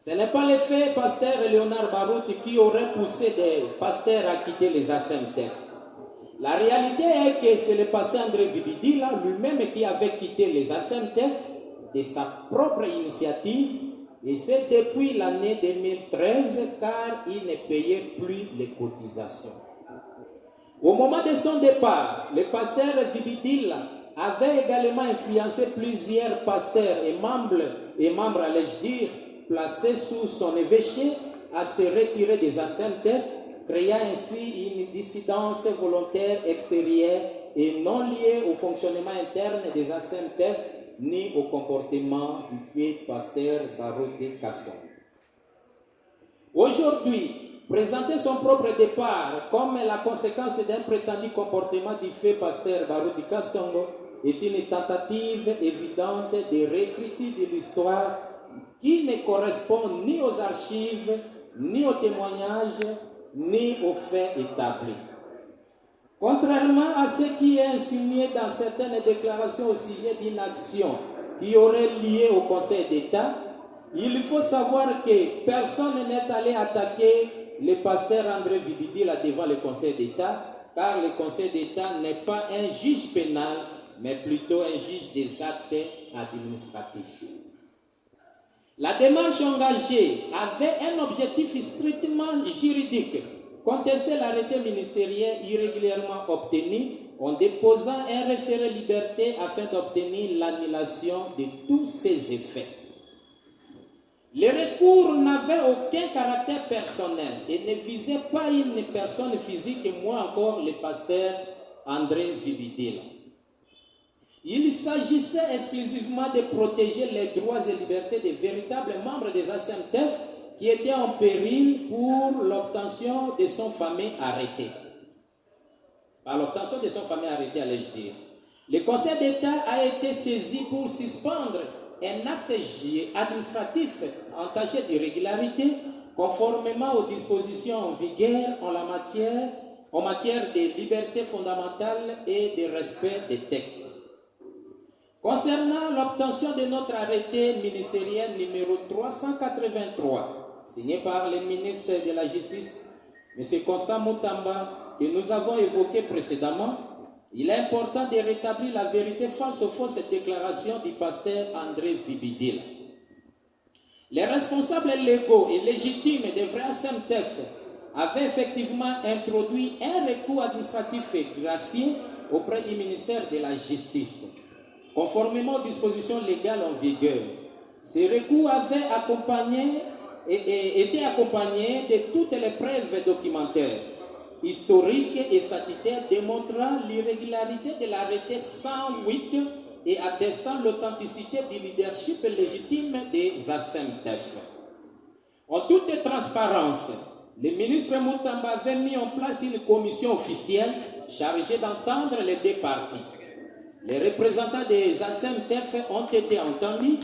Ce n'est pas l'effet pasteur Léonard Baroute qui aurait poussé des pasteurs à quitter les ASMTF. La réalité est que c'est le pasteur André Vibidila lui-même qui avait quitté les ASMTF de sa propre initiative, et c'est depuis l'année 2013 car il ne payait plus les cotisations. Au moment de son départ, le pasteur Vibidila avait également influencé plusieurs pasteurs et membres, allais-je dire, placés sous son évêché à se retirer des ASMTF, créant ainsi une dissidence volontaire extérieure et non liée au fonctionnement interne des ASMTF ni au comportement du fait pasteur Barote Kasson. Aujourd'hui, présenter son propre départ comme la conséquence d'un prétendu comportement du fait pasteur Barote Kasson est une tentative évidente de réécriture de l'histoire qui ne correspond ni aux archives, ni aux témoignages, ni aux faits établis. Contrairement à ce qui est insinué dans certaines déclarations au sujet d'une action qui aurait lié au Conseil d'État, il faut savoir que personne n'est allé attaquer le pasteur André Vibidila devant le Conseil d'État, car le Conseil d'État n'est pas un juge pénal, mais plutôt un juge des actes administratifs. La démarche engagée avait un objectif strictement juridique: contester l'arrêté ministériel irrégulièrement obtenu en déposant un référé liberté afin d'obtenir l'annulation de tous ses effets. Le recours n'avait aucun caractère personnel et ne visait pas une personne physique, et moins encore le pasteur André Vibidila. Il s'agissait exclusivement de protéger les droits et libertés des véritables membres des ASMTF qui étaient en péril pour l'obtention de son fameux arrêté. Par l'obtention de son fameux arrêté, allais-je dire. Le Conseil d'État a été saisi pour suspendre un acte administratif entaché d'irrégularité conformément aux dispositions en vigueur en matière de liberté fondamentale et de respect des textes. Concernant l'obtention de notre arrêté ministériel numéro 383, signé par le ministre de la Justice, M. Constant Moutamba, que nous avons évoqué précédemment, il est important de rétablir la vérité face aux fausses déclarations du pasteur André Vibidila. Les responsables légaux et légitimes des vrais ASMTF avaient effectivement introduit un recours administratif gracieux auprès du ministère de la Justice, conformément aux dispositions légales en vigueur. Ces recours avaient été accompagnés de toutes les preuves documentaires, historiques et statutaires démontrant l'irrégularité de l'arrêté 108 et attestant l'authenticité du leadership légitime des ASMTF. En toute transparence, le ministre Moutamba avait mis en place une commission officielle chargée d'entendre les deux parties. Les représentants des ASMTF ont été entendus.